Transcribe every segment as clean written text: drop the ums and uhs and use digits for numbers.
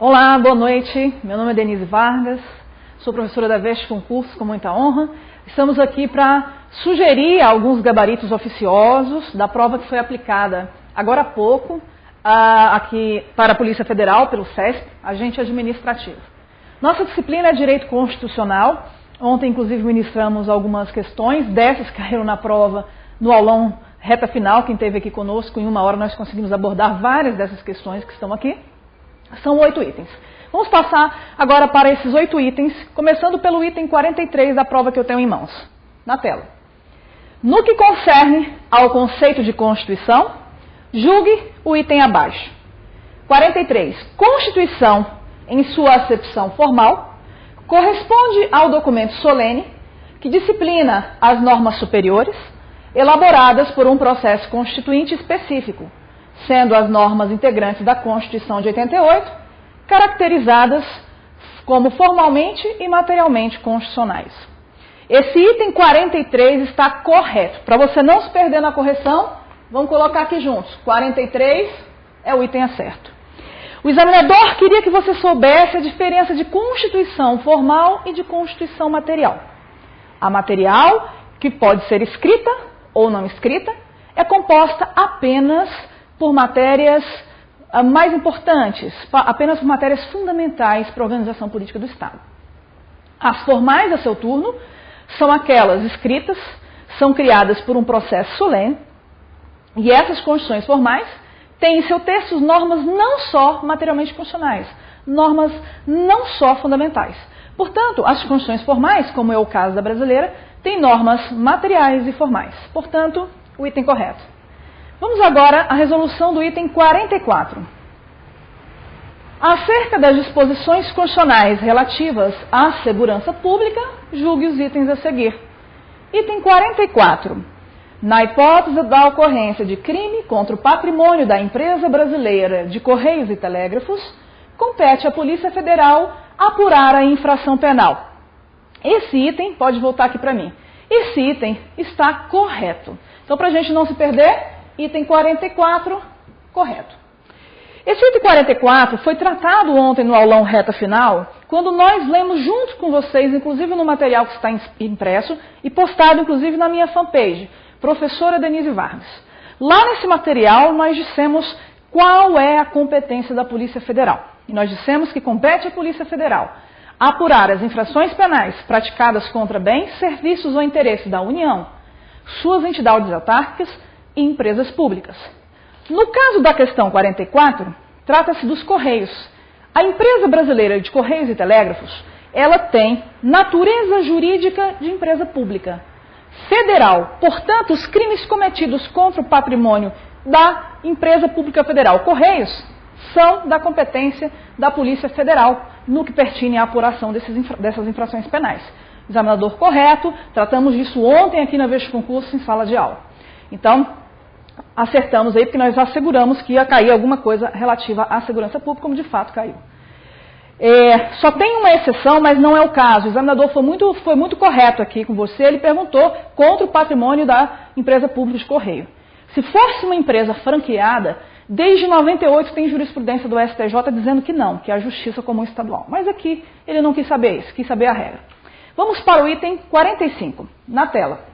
Olá, boa noite. Meu nome é Denise Vargas, sou professora da VEST Concursos com muita honra. Estamos aqui para sugerir alguns gabaritos oficiosos da prova que foi aplicada agora há pouco aqui para a Polícia Federal, pelo CESP, Agente Administrativo. Nossa disciplina é Direito Constitucional. Ontem, inclusive, ministramos algumas questões, dessas caíram na prova no aulão reta final. Quem esteve aqui conosco, em 1 hora nós conseguimos abordar várias dessas questões que estão aqui. São 8 itens. Vamos passar agora para esses 8 itens, começando pelo item 43 da prova que eu tenho em mãos, na tela. No que concerne ao conceito de Constituição, julgue o item abaixo. 43. Constituição, em sua acepção formal, corresponde ao documento solene que disciplina as normas superiores, elaboradas por um processo constituinte específico, sendo as normas integrantes da Constituição de 88 caracterizadas como formalmente e materialmente constitucionais. Esse item 43 está correto. Para você não se perder na correção, vamos colocar aqui juntos. 43 é o item certo. O examinador queria que você soubesse a diferença de Constituição formal e de Constituição material. A material, que pode ser escrita ou não escrita, é composta apenas por matérias mais importantes, apenas por matérias fundamentais para a organização política do Estado. As formais, a seu turno, são aquelas escritas, são criadas por um processo solene, e essas constituições formais têm em seu texto normas não só materialmente constitucionais, normas não só fundamentais. Portanto, as constituições formais, como é o caso da brasileira, têm normas materiais e formais. Portanto, o item correto. Vamos agora à resolução do item 44. Acerca das disposições constitucionais relativas à segurança pública, julgue os itens a seguir. Item 44. Na hipótese da ocorrência de crime contra o patrimônio da empresa brasileira de Correios e Telégrafos, compete à Polícia Federal apurar a infração penal. Esse item, pode voltar aqui para mim, esse item está correto. Então, para a gente não se perder, item 44, correto. Esse item 44 foi tratado ontem no aulão reta final, quando nós lemos junto com vocês, inclusive no material que está impresso e postado, inclusive, na minha fanpage, Professora Denise Vargas. Lá nesse material, nós dissemos qual é a competência da Polícia Federal. E nós dissemos que compete à Polícia Federal apurar as infrações penais praticadas contra bens, serviços ou interesses da União, suas entidades autárquicas e empresas públicas. No caso da questão 44, trata-se dos Correios. A empresa brasileira de Correios e Telégrafos, ela tem natureza jurídica de empresa pública federal. Portanto, os crimes cometidos contra o patrimônio da empresa pública federal Correios são da competência da Polícia Federal no que pertine à apuração dessas infrações penais. Examinador correto, tratamos disso ontem aqui na VEST Concursos em sala de aula. Então, acertamos aí porque nós asseguramos que ia cair alguma coisa relativa à segurança pública, como de fato caiu. Só tem uma exceção, mas não é o caso. O examinador foi muito correto aqui com você, ele perguntou contra o patrimônio da empresa pública de correio. Se fosse uma empresa franqueada, desde 98 tem jurisprudência do STJ dizendo que não, que é a Justiça Comum Estadual. Mas aqui ele não quis saber isso, quis saber a regra. Vamos para o item 45, na tela.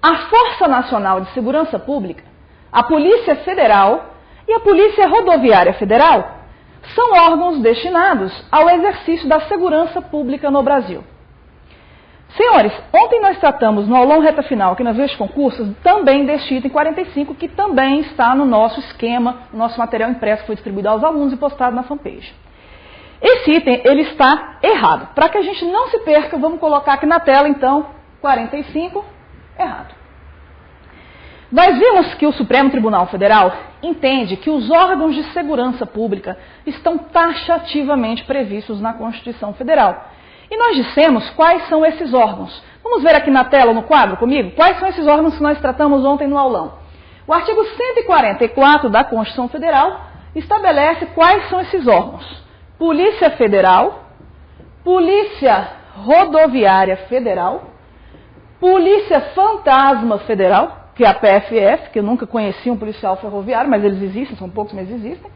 A Força Nacional de Segurança Pública, a Polícia Federal e a Polícia Rodoviária Federal são órgãos destinados ao exercício da segurança pública no Brasil. Senhores, ontem nós tratamos no aulão reta final, aqui nas VEST Concursos, também deste item 45, que também está no nosso esquema, no nosso material impresso que foi distribuído aos alunos e postado na fanpage. Esse item, ele está errado. Para que a gente não se perca, vamos colocar aqui na tela, então, 45, errado. Nós vimos que o Supremo Tribunal Federal entende que os órgãos de segurança pública estão taxativamente previstos na Constituição Federal. E nós dissemos quais são esses órgãos. Vamos ver aqui na tela, no quadro comigo, quais são esses órgãos que nós tratamos ontem no aulão. O artigo 144 da Constituição Federal estabelece quais são esses órgãos. Polícia Federal, Polícia Rodoviária Federal, Polícia Fantasma Federal, que é a PFF, que eu nunca conheci um policial ferroviário, mas eles existem, são poucos, mas existem.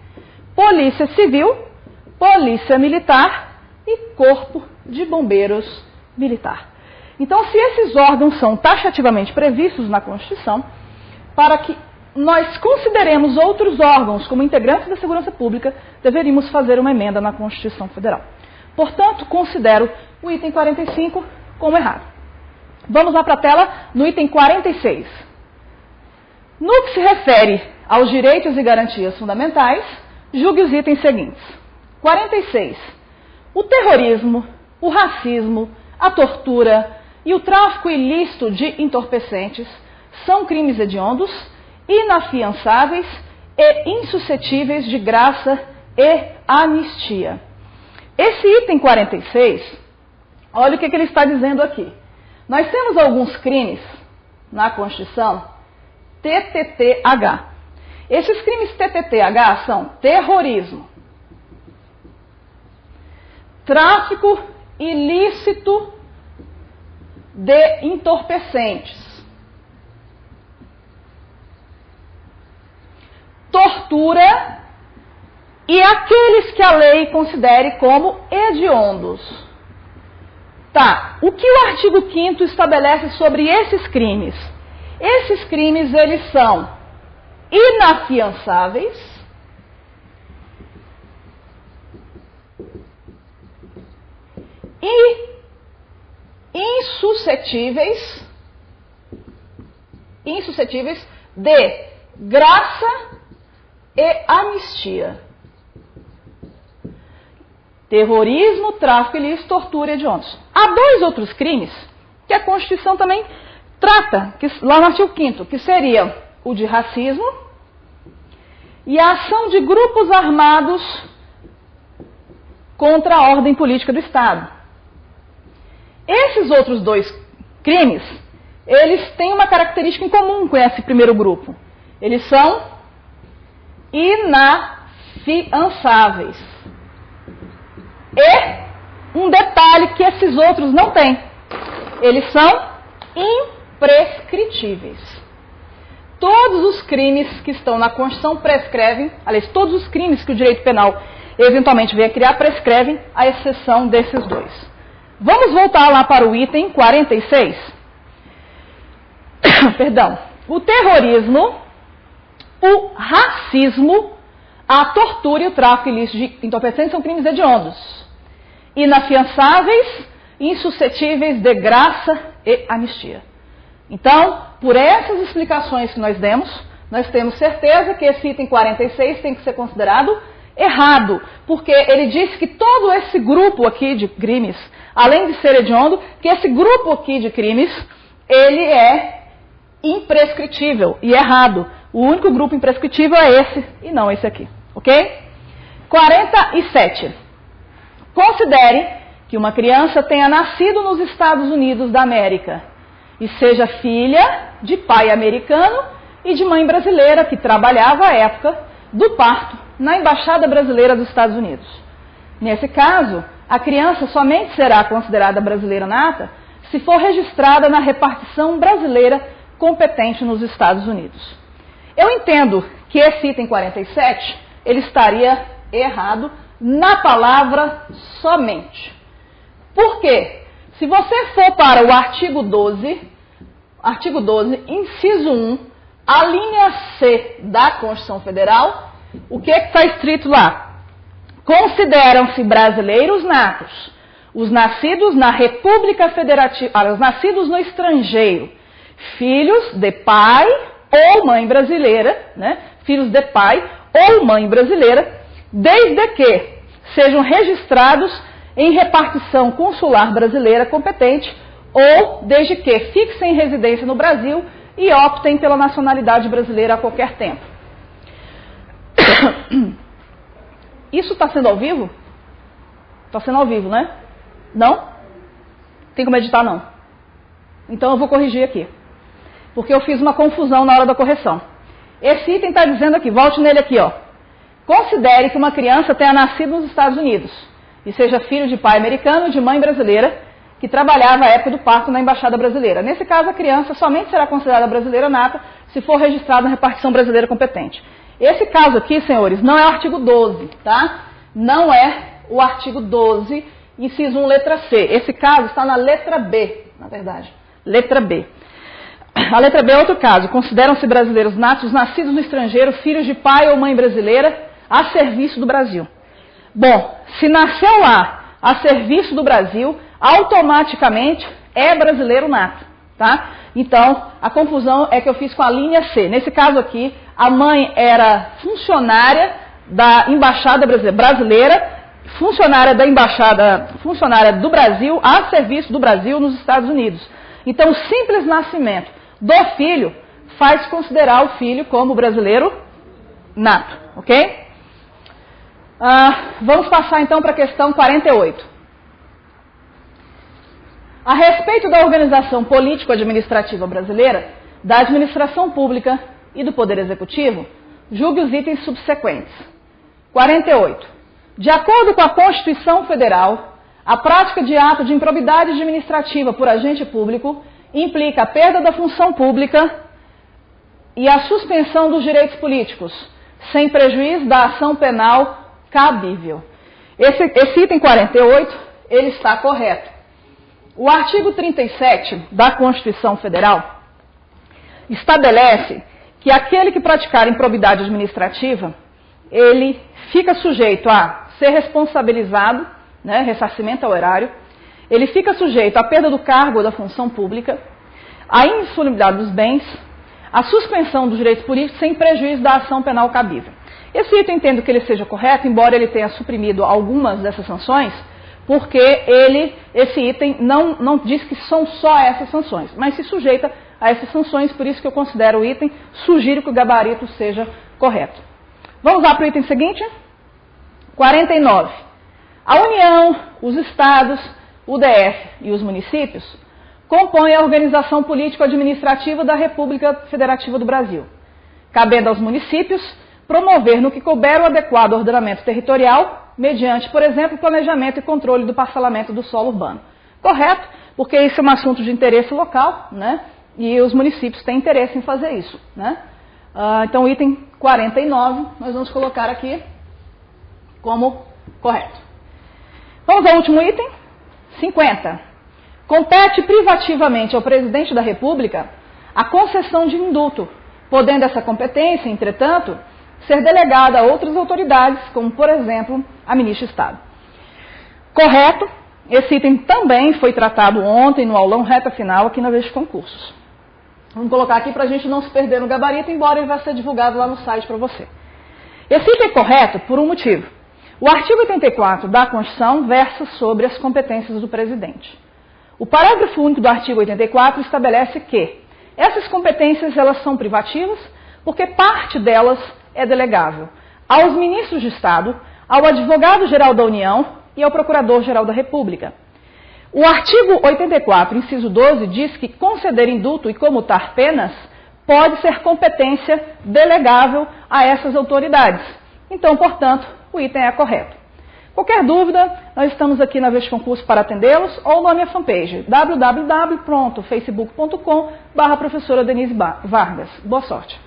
Polícia Civil, Polícia Militar e Corpo de Bombeiros Militar. Então, se esses órgãos são taxativamente previstos na Constituição, para que nós consideremos outros órgãos como integrantes da segurança pública, deveríamos fazer uma emenda na Constituição Federal. Portanto, considero o item 45 como errado. Vamos lá para a tela, no item 46. No que se refere aos direitos e garantias fundamentais, julgue os itens seguintes. 46. O terrorismo, o racismo, a tortura e o tráfico ilícito de entorpecentes são crimes hediondos, inafiançáveis e insuscetíveis de graça e anistia. Esse item 46, olha o que ele está dizendo aqui. Nós temos alguns crimes na Constituição TTTH. Esses crimes TTTH são terrorismo, tráfico ilícito de entorpecentes, tortura e aqueles que a lei considere como hediondos. Tá, o que o artigo 5º estabelece sobre esses crimes? Esses crimes, eles são inafiançáveis, e insuscetíveis de graça e anistia. Terrorismo, tráfico ilícito, tortura e hediondos. Há dois outros crimes que a Constituição também trata, lá no artigo 5º, que seria o de racismo e a ação de grupos armados contra a ordem política do Estado. Esses outros dois crimes, eles têm uma característica em comum com esse primeiro grupo. Eles são inafiançáveis. E um detalhe que esses outros não têm. Eles são imprescritíveis. Todos os crimes que estão na Constituição prescrevem, aliás, todos os crimes que o direito penal eventualmente venha criar prescrevem, à exceção desses dois. Vamos voltar lá para o item 46. Perdão. O terrorismo, o racismo, a tortura e o tráfico ilícito de entorpecentes são crimes hediondos, inafiançáveis, insuscetíveis de graça e anistia. Então, por essas explicações que nós demos, nós temos certeza que esse item 46 tem que ser considerado errado, porque ele diz que todo esse grupo aqui de crimes, além de ser hediondo, que esse grupo aqui de crimes, ele é imprescritível e errado. O único grupo imprescritível é esse e não esse aqui, ok? 47. Considere que uma criança tenha nascido nos Estados Unidos da América e seja filha de pai americano e de mãe brasileira que trabalhava à época do parto na Embaixada Brasileira dos Estados Unidos. Nesse caso, a criança somente será considerada brasileira nata se for registrada na repartição brasileira competente nos Estados Unidos. Eu entendo que esse item 47, ele estaria errado na palavra somente. Por quê? Se você for para o artigo 12, inciso 1, a linha C da Constituição Federal, o que está escrito lá? Consideram-se brasileiros natos os nascidos na República Federativa, os nascidos no estrangeiro, filhos de pai ou mãe brasileira, né? Filhos de pai ou mãe brasileira, desde que sejam registrados em repartição consular brasileira competente ou desde que fixem residência no Brasil e optem pela nacionalidade brasileira a qualquer tempo. Isso está sendo ao vivo? Está sendo ao vivo, né? Não? Tem como editar, não. Então eu vou corrigir aqui. Porque eu fiz uma confusão na hora da correção. Esse item está dizendo aqui, volte nele aqui, ó. Considere que uma criança tenha nascido nos Estados Unidos e seja filho de pai americano e de mãe brasileira que trabalhava à época do parto na Embaixada Brasileira. Nesse caso, a criança somente será considerada brasileira nata se for registrada na repartição brasileira competente. Esse caso aqui, senhores, não é o artigo 12, tá? Não é o artigo 12, inciso 1, letra C. Esse caso está na letra B, na verdade. Letra B. A letra B é outro caso. Consideram-se brasileiros natos, nascidos no estrangeiro, filhos de pai ou mãe brasileira, a serviço do Brasil. Bom, se nasceu lá a serviço do Brasil, automaticamente é brasileiro nato, tá? Então, a confusão é que eu fiz com a linha C. Nesse caso aqui, a mãe era funcionária da Embaixada Brasileira, funcionária da Embaixada, funcionária do Brasil, a serviço do Brasil nos Estados Unidos. Então, o simples nascimento do filho faz considerar o filho como brasileiro nato, ok? Vamos passar então para a questão 48. A respeito da organização político-administrativa brasileira, da administração pública e do Poder Executivo, julgue os itens subsequentes. 48. De acordo com a Constituição Federal, a prática de ato de improbidade administrativa por agente público implica a perda da função pública e a suspensão dos direitos políticos, sem prejuízo da ação penal cabível. Esse item 48, ele está correto. O artigo 37 da Constituição Federal estabelece que aquele que praticar improbidade administrativa, ele fica sujeito a ser responsabilizado, né, ressarcimento ao erário, ele fica sujeito à perda do cargo ou da função pública, à indisponibilidade dos bens, à suspensão dos direitos políticos sem prejuízo da ação penal cabível. Esse item entendo que ele seja correto, embora ele tenha suprimido algumas dessas sanções, porque esse item não diz que são só essas sanções, mas se sujeita a essas sanções, por isso que eu considero o item, sugiro que o gabarito seja correto. Vamos lá para o item seguinte? 49. A União, os Estados, o DF e os municípios compõem a organização político-administrativa da República Federativa do Brasil, cabendo aos municípios promover no que couber o adequado ordenamento territorial, mediante, por exemplo, planejamento e controle do parcelamento do solo urbano. Correto, porque isso é um assunto de interesse local, né? E os municípios têm interesse em fazer isso, né? Então, o item 49, nós vamos colocar aqui como correto. Vamos ao último item, 50. Compete privativamente ao presidente da República a concessão de indulto, podendo essa competência, entretanto, ser delegada a outras autoridades, como, por exemplo, a ministra de Estado. Correto, esse item também foi tratado ontem no aulão reta final aqui na vez de concursos. Vamos colocar aqui para a gente não se perder no gabarito, embora ele vá ser divulgado lá no site para você. Esse item é correto por um motivo. O artigo 84 da Constituição versa sobre as competências do presidente. O parágrafo único do artigo 84 estabelece que essas competências elas são privativas porque parte delas é delegável aos ministros de Estado, ao advogado-geral da União e ao procurador-geral da República. O artigo 84, inciso 12, diz que conceder indulto e comutar penas pode ser competência delegável a essas autoridades. Então, portanto, o item é correto. Qualquer dúvida, nós estamos aqui na Vez de Concurso para atendê-los ou na minha fanpage www.facebook.com/professora Denise Vargas. Boa sorte!